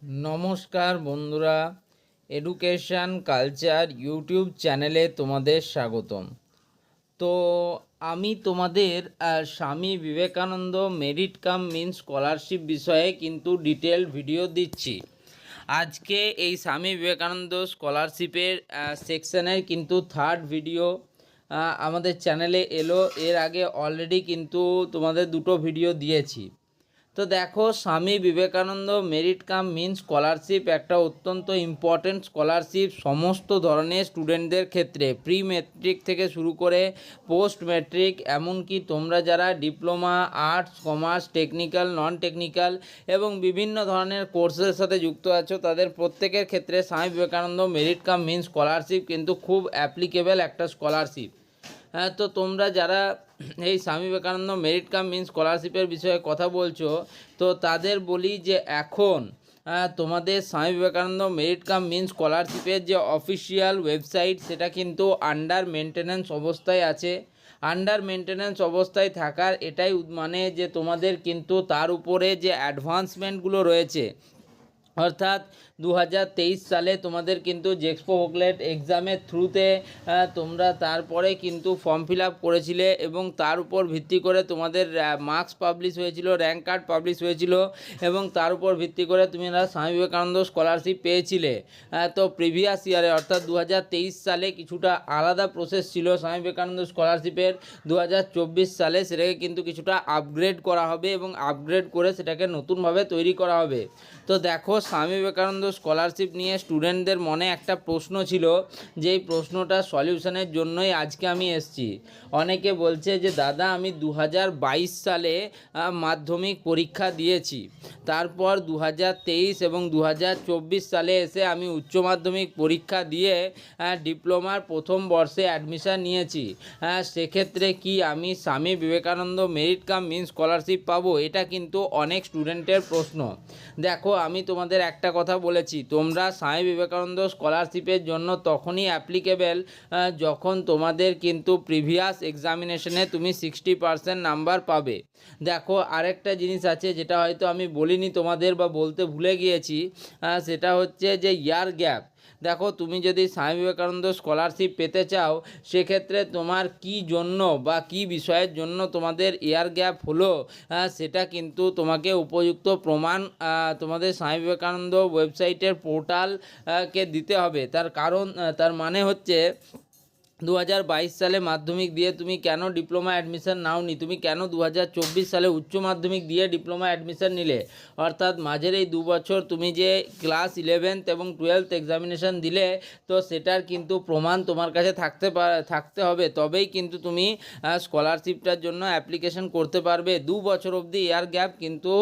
নমস্কার বন্ধুরা, education culture YouTube চ্যানেলে তোমাদের স্বাগতম। তো আমি তোমাদের Swami Vivekananda merit cum means scholarship বিষয়ে কিন্তু ডিটেল ভিডিও দিচ্ছি। আজকে এই স্বামী বিবেকানন্দ স্কলারশিপের সেকশনের কিন্তু থার্ড ভিডিও আমাদের চ্যানেলে এলো। এর আগে অলরেডি কিন্তু তোমাদের দুটো ভিডিও দিয়েছি। তো দেখো, Swami Vivekananda merit cum means scholarship একটা অত্যন্ত ইম্পর্ট্যান্ট স্কলারশিপ সমস্ত ধরনের স্টুডেন্টদের ক্ষেত্রে, প্রি ম্যাট্রিক থেকে শুরু করে পোস্ট ম্যাট্রিক, এমনকি তোমরা যারা diploma, arts, commerce, technical, non technical এবং বিভিন্ন ধরনের কোর্সের সাথে যুক্ত আছো, তাদের প্রত্যেকের ক্ষেত্রে Swami Vivekananda merit cum means scholarship কিন্তু খুব অ্যাপ্লিকেবল একটা স্কলারশিপ। হ্যাঁ, তো তোমরা যারা এই Swami Vivekananda merit cum means স্কলারশিপের বিষয়ে কথা বলছো, তো তাদের বলি যে এখন তোমাদের Swami Vivekananda merit cum means স্কলারশিপের যে অফিসিয়াল ওয়েবসাইট, সেটা কিন্তু আন্ডার মেনটেন্যান্স অবস্থায় আছে। আন্ডার মেনটেন্যান্স অবস্থায় থাকার এটাই মানে যে তোমাদের কিন্তু তার উপরে যে অ্যাডভান্সমেন্টগুলো রয়েছে, অর্থাৎ 2023 সালে তোমাদের কিন্তু জেক্সপো বুকলেট এক্সামের থ্রুতে তোমরা তারপরে কিন্তু ফর্ম ফিল আপ করেছিলে এবং তার উপর ভিত্তি করে তোমাদের মার্কস পাবলিশ হয়েছিল, র্যাঙ্ক কার্ড পাবলিশ হয়েছিল এবং তার উপর ভিত্তি করে তোমরা স্বামী বিবেকানন্দ স্কলারশিপ পেয়েছিলে। তো প্রিভিয়াস ইয়ারে অর্থাৎ 2023 সালে কিছুটা আলাদা প্রসেস ছিল স্বামী বিবেকানন্দ স্কলারশিপের। 2024 সালে সেটাকে কিন্তু কিছুটা আপগ্রেড করা হবে এবং আপগ্রেড করে সেটাকে নতুনভাবে তৈরি করা হবে। তো দেখো, স্বামী বিবেকানন্দ স্কলারশিপ নিয়ে স্টুডেন্টদের মনে একটা প্রশ্ন ছিল, যেই প্রশ্নটা সলিউশনের জন্যই আজকে আমি এসেছি। অনেকে বলছে যে দাদা, আমি 2022 সালে মাধ্যমিক পরীক্ষা দিয়েছি, তারপর 2023 এবং 2024 সালে এসে আমি উচ্চ মাধ্যমিক পরীক্ষা দিয়ে ডিপ্লোমার প্রথম বর্ষে অ্যাডমিশান নিয়েছি। সেক্ষেত্রে কি আমি Swami Vivekananda merit cum means scholarship পাবো? এটা কিন্তু অনেক স্টুডেন্টের প্রশ্ন। দেখো, আমি তোমাদের একটা কথা বলেছি, তোমরা স্বামী বিবেকানন্দ স্কলারশিপের জন্য তখনই অ্যাপ্লিকেবেল যখন তোমাদের কিন্তু প্রিভিয়াস এক্সামিনেশনে তুমি 60% নাম্বার পাবে। দেখো, আরেকটা জিনিস আছে যেটা হয়তো আমি বলিনি তোমাদের বা বলতে ভুলে গিয়েছি, সেটা হচ্ছে যে ইয়ার গ্যাপ। দেখো, তুমি যদি স্বামী বিবেকানন্দ স্কলারশিপ পেতে চাও, সেক্ষেত্রে তোমার কি জন্য বা কি বিষয়ের জন্য তোমাদের ইয়ার গ্যাপ হলো, সেটা কিন্তু তোমাকে উপযুক্ত প্রমাণ তোমাদের স্বামী বিবেকানন্দ ওয়েবসাইটের পোর্টালকে দিতে হবে। তার কারণ, তার মানে হচ্ছে 2022 সালে মাধ্যমিক দিয়ে তুমি কেন ডিপ্লোমা অ্যাডমিশান নাওনি, তুমি কেন 2024 সালে উচ্চ মাধ্যমিক দিয়ে ডিপ্লোমা অ্যাডমিশান নিলে, অর্থাৎ মাঝের এই 2 বছর তুমি যে ক্লাস 11th এবং 12th এক্সামিনেশান দিলে, তো সেটার কিন্তু প্রমাণ তোমার কাছে থাকতে হবে, তবেই কিন্তু তুমি স্কলারশিপটার জন্য অ্যাপ্লিকেশন করতে পারবে। 2 বছর অবধি এয়ার গ্যাপ কিন্তু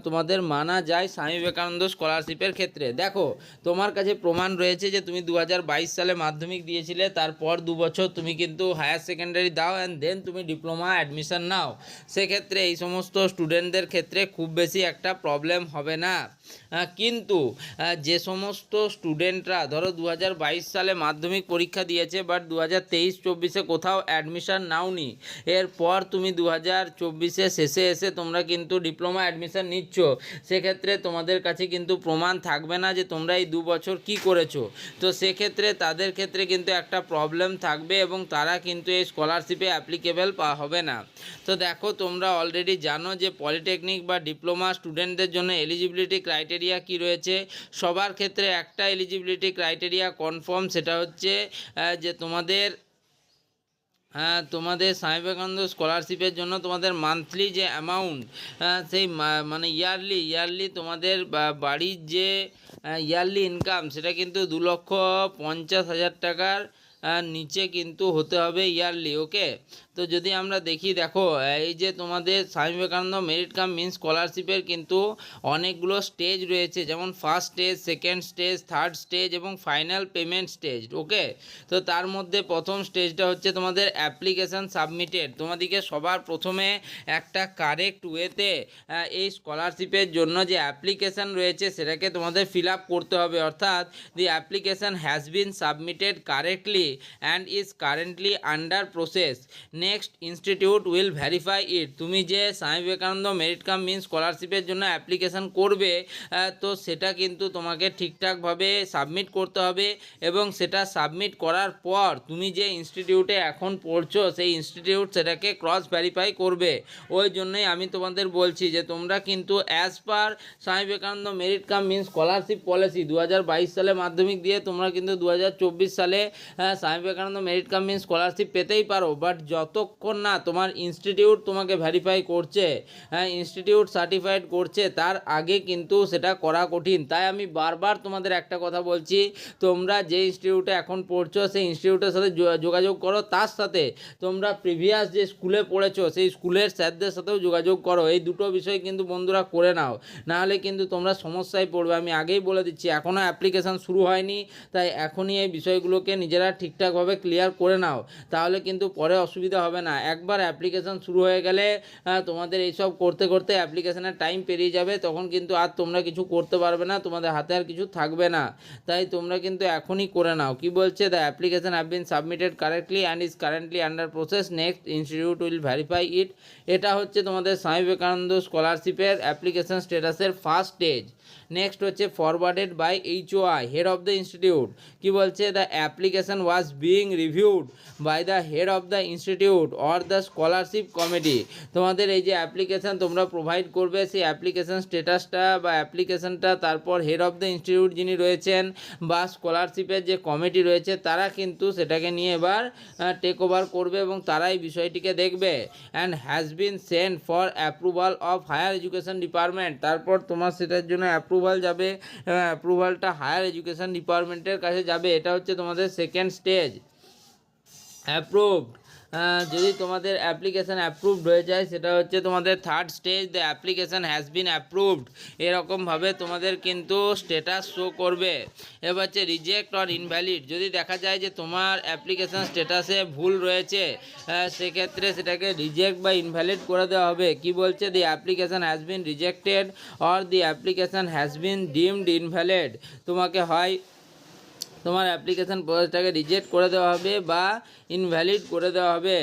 তোমাদের মানা যায় স্বামী বিবেকানন্দ স্কলারশিপের ক্ষেত্রে। দেখো, তোমার কাছে প্রমাণ রয়েছে যে তুমি 2022 সালে মাধ্যমিক দিয়েছিলে, তারপর 2 বছর তুমি কিন্তু হায়ার সেকেন্ডারি দাও অ্যান্ড দেন তুমি ডিপ্লোমা অ্যাডমিশান নাও। সেক্ষেত্রে এই সমস্ত স্টুডেন্টদের ক্ষেত্রে খুব বেশি একটা প্রবলেম হবে না। কিন্তু যে সমস্ত স্টুডেন্টরা ধরো 2022 সালে মাধ্যমিক পরীক্ষা দিয়েছে বাট 2023-24 কোথাও অ্যাডমিশান নাওনি, এরপর তুমি 2024 শেষে এসে তোমরা কিন্তু ডিপ্লোমা অ্যাডমিশান নিচ্ছ, সেক্ষেত্রে তোমাদের কাছে কিন্তু প্রমাণ থাকবে না যে তোমরা এই 2 বছর কী করেছো। তো সেক্ষেত্রে তাদের ক্ষেত্রে কিন্তু একটা প্রবলেম থাকবে এবং তারা কিন্তু এই স্কলারশিপে অ্যাপ্লিকেবল হবে না। তো দেখো, তোমরা অলরেডি জানো যে পলিটেকনিক বা ডিপ্লোমা স্টুডেন্টদের জন্য এলিজিবিলিটি ক্রাইটেরিয়া কি রয়েছে। সবার ক্ষেত্রে একটা এলিজিবিলিটি ক্রাইটেরিয়া কনফার্ম, সেটা হচ্ছে যে তোমাদের স্বামী বিবেকানন্দ স্কলারশিপের জন্য তোমাদের মান্থলি যে অ্যামাউন্ট, সেই মানে ইয়ারলি তোমাদের বাড়ির যে ইয়ারলি ইনকাম, সেটা কিন্তু 2,50,000 টাকার নিচে কিন্তু হতে হবে ইয়ারলি। ওকে, তো যদি আমরা দেখি, দেখো এই যে তোমাদের Swami Vivekananda merit cum means স্কলারশিপের কিন্তু অনেকগুলো স্টেজ রয়েছে, যেমন first stage, second stage, third stage এবং ফাইনাল পেমেন্ট স্টেজ। ওকে, তো তার মধ্যে প্রথম স্টেজটা হচ্ছে তোমাদের অ্যাপ্লিকেশান সাবমিটেড। তোমাদেরকে সবার প্রথমে একটা কারেক্ট ওয়েতে এই স্কলারশিপের জন্য যে অ্যাপ্লিকেশান রয়েছে সেটাকে তোমাদের ফিল আপ করতে হবে, অর্থাৎ the application has been submitted correctly and is currently under process. Next institute will verify it. তুমি যে Swami Vivekananda merit cum means স্কলারশিপের জন্য অ্যাপ্লিকেশান করবে, তো সেটা কিন্তু তোমাকে ঠিকঠাকভাবে সাবমিট করতে হবে, এবং সেটা সাবমিট করার পর তুমি যে ইনস্টিটিউটে এখন পড়ছো সেই ইনস্টিটিউট সেটাকে ক্রস ভেরিফাই করবে। ওই জন্যই আমি তোমাদের বলছি যে তোমরা কিন্তু as per Swami Vivekananda merit cum means scholarship policy 2022 সালে মাধ্যমিক দিয়ে তোমরা কিন্তু 2024 সালে Swami Vivekananda merit cum means scholarship পেতেই পারো, বাট যতক্ষণ না তোমার ইনস্টিটিউট তোমাকে ভেরিফাই করছে, ইনস্টিটিউট সার্টিফাইড করছে, তার আগে কিন্তু সেটা করা কঠিন। তাই আমি বারবার তোমাদের একটা কথা বলছি, তোমরা যে ইনস্টিটিউটে এখন পড়ছো সেই ইনস্টিটিউটের সাথে যোগাযোগ করো, তার সাথে তোমরা প্রিভিয়াস যে স্কুলে পড়েছো সেই স্কুলের স্যারদের সাথেও যোগাযোগ করো। এই দুটো বিষয় কিন্তু বন্ধুরা করে নাও, নাহলে কিন্তু তোমরা সমস্যায় পড়বে। আমি আগেই বলে দিচ্ছি, এখনও অ্যাপ্লিকেশান শুরু হয়নি, তাই এখনই এই বিষয়গুলোকে নিজেরা ঠিকঠাকভাবে ক্লিয়ার করে নাও, তাহলে কিন্তু পরে অসুবিধা হবে না। একবার অ্যাপ্লিকেশান শুরু হয়ে গেলে তোমাদের এইসব করতে করতে অ্যাপ্লিকেশানের টাইম পেরিয়ে যাবে, তখন কিন্তু আর তোমরা কিছু করতে পারবে না, তোমাদের হাতে আর কিছু থাকবে না। তাই তোমরা কিন্তু এখনই করে নাও। কি বলছে, the application have been submitted correctly and is currently under process, next institute will verify it. এটা হচ্ছে তোমাদের স্বামী বিবেকানন্দ স্কলারশিপের অ্যাপ্লিকেশান স্ট্যাটাসের ফার্স্ট স্টেজ। নেক্সট হচ্ছে forwarded by HOI, head of the institute. কি বলছে, the application was being reviewed by the head of the institute or the scholarship committee. তোমাদের এই যে অ্যাপ্লিকেশান তোমরা প্রোভাইড করবে, সেই অ্যাপ্লিকেশান স্ট্যাটাসটা বা অ্যাপ্লিকেশানটা তারপর হেড অফ দ্য ইনস্টিটিউট যিনি রয়েছেন বা স্কলারশিপের যে কমিটি রয়েছে, তারা কিন্তু সেটাকে নিয়ে এবার টেক ওভার করবে এবং তারাই বিষয়টিকে দেখবে। And has been send for approval of higher education department. তারপর তোমার সেটার জন্য অ্যাপ্রুভাল যাবে, অ্যাপ্রুভালটা হায়ার এডুকেশন ডিপার্টমেন্টের কাছে যাবে। এটা হচ্ছে তোমাদের সেকেন্ড স্টেজ। অ্যাপ্রুভড, যদি তোমাদের অ্যাপ্লিকেশান অ্যাপ্রুভড হয়ে যায়, সেটা হচ্ছে তোমাদের third stage, the application has bin approved. এরকমভাবে তোমাদের কিন্তু স্ট্যাটাস শো করবে। এবার হচ্ছে রিজেক্ট অর ইনভ্যালিড, যদি দেখা যায় যে তোমার অ্যাপ্লিকেশান স্ট্যাটাসে ভুল রয়েছে, সেক্ষেত্রে সেটাকে রিজেক্ট বা ইনভ্যালিড করে দেওয়া হবে। কি বলছে, the application has been rejected or the application has been deemed invalid. তোমাকে হয় তোমার অ্যাপ্লিকেশান প্রসেসটাকে রিজেক্ট করে দেওয়া হবে বা ইনভ্যালিড করে দেওয়া হবে।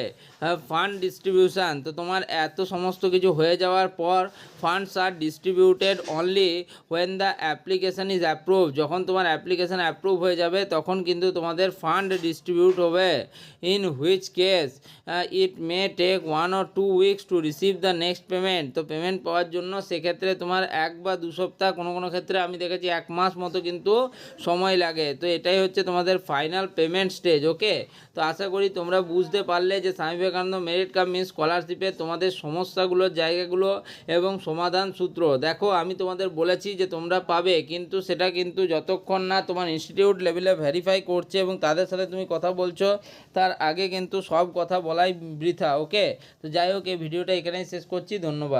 ফান্ড ডিস্ট্রিবিউশান, তো তোমার এত সমস্ত কিছু হয়ে যাওয়ার পর funds are distributed only when the application is approve. যখন তোমার অ্যাপ্লিকেশান অ্যাপ্রুভ হয়ে যাবে তখন কিন্তু তোমাদের ফান্ড ডিস্ট্রিবিউট হবে। In which case it may take 1 or 2 weeks to receive the next payment. তো পেমেন্ট পাওয়ার জন্য সেক্ষেত্রে তোমার 1 বা 2 সপ্তাহ, কোনো কোনো ক্ষেত্রে আমি দেখেছি 1 মাস মতো কিন্তু সময় লাগে। তো এটাই হচ্ছে তোমাদের ফাইনাল পেমেন্ট স্টেজ। ওকে, তো আশা করি তোমরা বুঝতে পারলে যে Swami Vivekananda merit cum means স্কলারশিপে তোমাদের সমস্যাগুলোর জায়গাগুলো এবং সমাধান সূত্র। দেখো, আমি তোমাদের বলেছি যে তোমরা পাবে, কিন্তু সেটা কিন্তু যতক্ষণ না তোমার ইনস্টিটিউট লেভেলে ভেরিফাই করছে এবং তাদের সাথে তুমি কথা বলছো, তার আগে কিন্তু সব কথা বলাই বৃথা। ওকে, তো যাই হোক, এই ভিডিওটা এখানেই শেষ করছি। ধন্যবাদ।